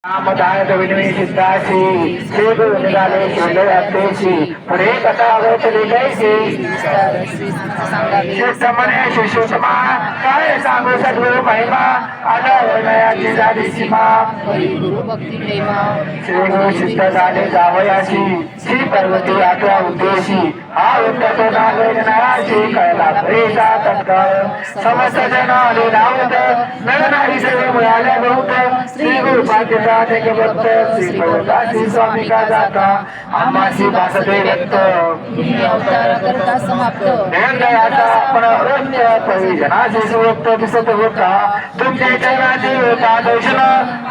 नामदाय विनवी सिद्धाशी श्री गुरु निघाले शोधे अत्तेशी पुढे कथा अवतली कैसी शिष्टमने शिष्योत्तमा काय सांगू सद्गुरु महिमा आता वर्णयाची झाली सीमा गुरु भक्ती प्रेमा श्री गुरु सिद्ध झाले जावयाशी श्री पार्वती आत्रा उद्देशी हा उत्तर नागराची कळला प्रेसा तत्काळ समस्त जन आले धावत नरनारी सर्व मिळाल्या बहुत श्री गुरु पाद्यता के भक्त श्री प्रकाशी स्वामी का जाता आम्हाची भासते व्यक्त अवतार करता समाप्त निर्णयाचा आपण रत्य परिजनाचे सुरक्त दिसत होता तुमचे चरणाचे होता दर्शन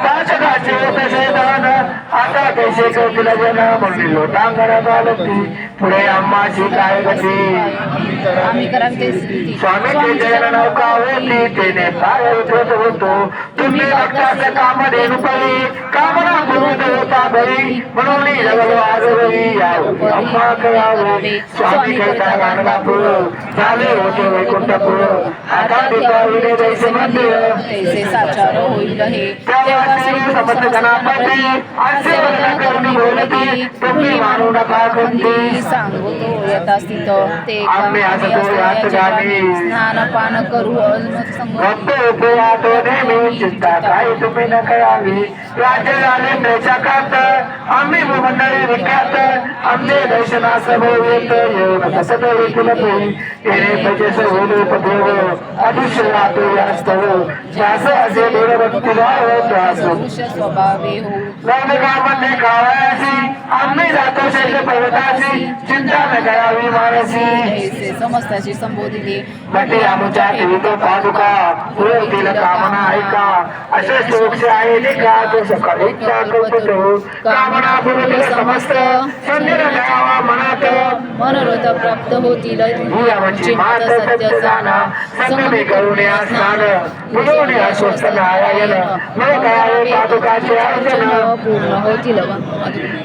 पाचकाचे होते शैतान आता कैसे करतील जन म्हणली लोटांगण बालती पुढे आम्हाची काय गती आम्ही करावी ते स्थिती स्वामीची जैन नौका होती तेने पाय उतरत होतो तुम्ही भक्ताच्या कामध्ये रुपली कामना पूर्ण होता बरी म्हणून जगलो आजवरी यावं अम्मा करावे स्वामी करता गाणगापूर झाले होते वैकुंठपूर आता दीपावली जैसे मंदिर तैसे साचार होईल हे तेव्हा श्री समर्थ गणापती असे वर्णन करून बोलती तुम्ही मानू नका कोणती सांगू तो यथा स्थित ते आम्ही असतो यात गाणी स्नान पान करू अलमत संग भक्त उपयातो नेहमी चिंता काय तुम्ही न करावी राज्य झाले प्रेक्षकात आम्ही मंडळी विख्यात आमचे दर्शनास भोवित येऊन कसत विपुल येणे पैसे होईल उपदेव अदृश्य राहतो यास्तव श्वास असे दूरभक्ती भाव त्रास पुरुष स्वभावे हो लग्नकामध्ये कावयाची आम्ही जातो शैल पर्वताची चिंता न करावी मानसी ऐसे समस्ताची संबोधिले भटे आमुच्या ठेवित पादुका पुरवतील कामना ऐका असे सोक्ष आहे निका तो सकाळी कल्पतो कामना पुरवतील समस्त संधीर गावा मनात मनोरथ प्राप्त होतील भूयावरची मात सत्य जाना संगमे करुणे स्नान बुडवणे अस्वस्थ नारायण मग काय पादुकाचे अर्चन पूर्ण होतील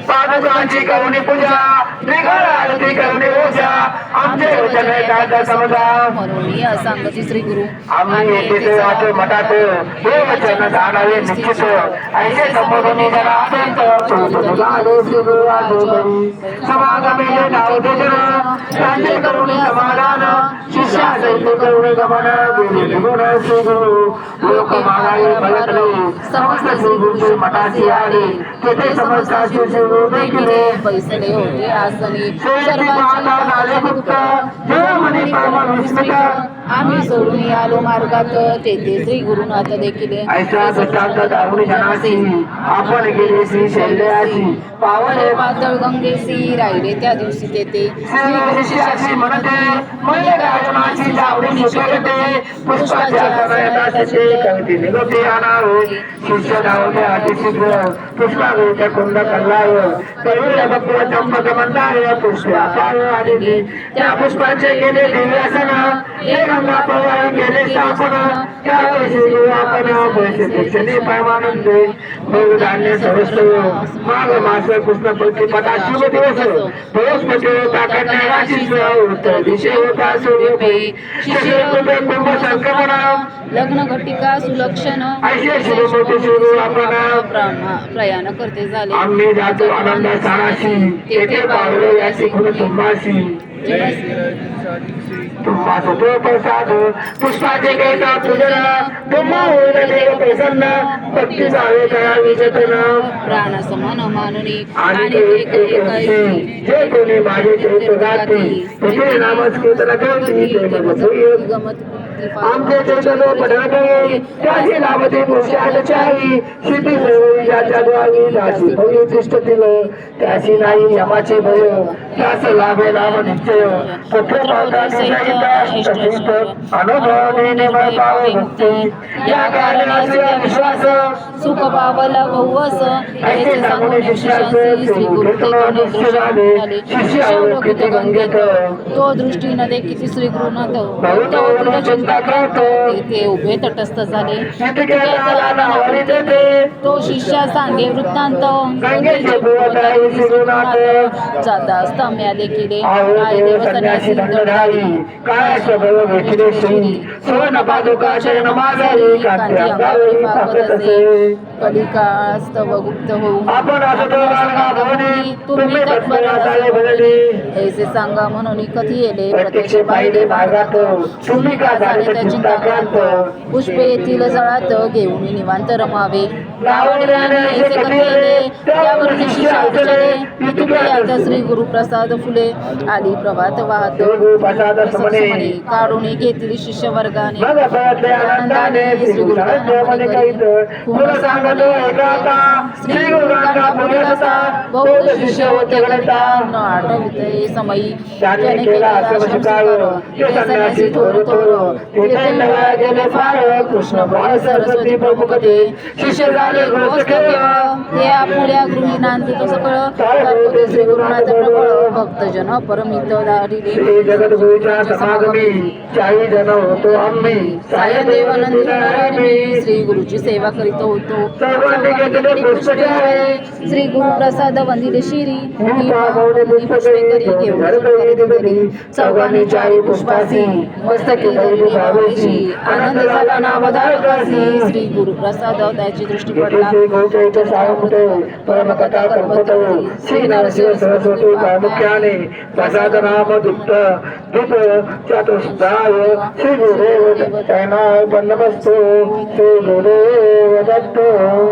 पादुकांची करुणी पूजा निघाळ आरती करणे ओझा आमचे वचन दादा समजा म्हणून या सांगती श्री गुरु आम्ही येथे वाटे मठात हे वचन जाणारे निश्चित ऐसे संबोधने जरा अत्यंत चौथुलाले श्री गुरु आजोबरी समागमेले नाव देजन त्यांचे करुणे समाधान शिष्या सैते करुणे गमन गेले निगुण श्री गुरु लोक मागाई फलकले समस्त श्री गुरुचे मठाची आले तेथे समस्ताचे श्री गुरु देखिले पैसले होते आसनी शेती पाहता झाले गुप्त देव म्हणे परम विस्मित आम्ही सोडून आलो मार्गात तेथे श्री गुरुनाथ देखील ऐसा दत्तांत दारुणी जनासी आपण गेले श्री शैल्यासी पावले पातळ गंगेसी राहिले त्या दिवशी तेथे श्री शिष्याची म्हणते मय गायनाची दावडी निघते पुष्पाच्या कमळाचे कंठी निघते आणावे शिष्य धावले अतिशीघ्र पुष्पावेच्या कुंड कल्लाय करुण भक्व चंपक मंदार पुष्प अपार आदिती त्या पुष्पाचे गेले दिव्यासन हे गंगा प्रवाह गेले स्थापन त्या श्री आपण पैसे दक्षिणे परमानंद भोग धान्य सर्वस्व माघ मास कृष्ण प्रतिपदा शुभ दिवस बृहस्पती होता कन्याराशीच उत्तर दिशे होता सूर्योदय शिष्य कृपे कुंभ संक्रमण लग्न घटिका सुलक्षण ऐसे शिवमूर्ती सुरू आपण प्रयाण करते झाले आम्ही जातो आनंद साराशी तेथे पावलो याची गुरु तुम्हाशी तुम्हा तो प्रसाद पुष्पाचे घेता पूजन तुम्हा होईल देव प्रसन्न भक्ती जावे करावी जतन प्राण समान माननी आणि जे कोणी माझे चरित्र गाते तुझे नामच कीर्तन करते ते मधुर गमत आमचे चैतन्य पठण करे त्याची लाभते पुरुषात चाही शिटी मिळवली ज्याच्या द्वारी त्याची भवी तिष्ठतील त्याची नाही यमाचे भय त्यास लाभे लाभ निश्चय पुत्र पावता अनुभव निर्मळ पाव भक्ती या कारणाचे विश्वास सुख पावला बहुवस ऐसे सांगून शिष्याचे श्री गुरु शिष्य गंगेत तो दृष्टीने देखील श्री गुरुनाथ चिंता करतो तेथे उभे तटस्थ झाले देते तो शिष्या सांगे वृत्तांत गंगेचे भुवताई श्रीनाथ जाता असता म्या देखील देव संन्यासी दंडधारी काय स्वभाव भेटले श्री सुवर्ण पादुका शरण माझे कांती अंगावरी पाकत असे कलिकास्तव गुप्त होऊन आपण असतो बाळगा भवनी तुम्ही तत्पर असावे भजनी. ऐसे सांगा म्हणून कथी येले प्रत्यक्ष पाहिले भागात. तुम्ही का झाले त्या चिंताक्रांत. पुष्पे येथील जळात घेऊन निवांत रमावे. गावड्याने ऐसे कथी येले त्यावरून शिष्या उचले. तुकडे श्री गुरुप्रसाद फुले आली प्रभात वाहत. प्रसाद समने काढून घेतली शिष्य वर्गाने. मग पळतले आनंदाने श्री गुरुनाथाने करीत पुन्हा सांगतो ऐकाता श्री गुरुनाथा पुढे होता बौद्ध शिष्य होते गणिता. न आठविते समयी त्याने केला शिकाळ ते संन्यासी थोर थोर तेथे नव्या गेले फार. कृष्ण बाळ सरस्वती प्रमुख ते शिष्य झाले गृहस्थ्य. हे आपल्या गृही नांदित सकळ करतो श्री गुरुनाथ प्रबळ. भक्तजन परमित दारिले श्री जगद्गुरूच्या समागमी 40 जण होतो आम्ही. साय देव नंदी श्री गुरुची सेवा करीत होतो. सर्वांनी घेतले पुष्पे श्री गुरु प्रसाद वंदिले शिरी. पुष्पे घेऊन चौघांनी 40 पुष्पासी मस्तकी धरली भावेशी. आनंद झाला नामधारकासी. श्री गुरु प्रसाद त्याची दृष्टी पडला. परमकथा कल्पतो श्री नरसिंह सरस्वती प्रामुख्याने प्रसाद नाम दुप्त दुप चतुष्टाय श्री गुरुदेव त्यांना बंदोबस्तो श्री गुरुदेव दत्तो.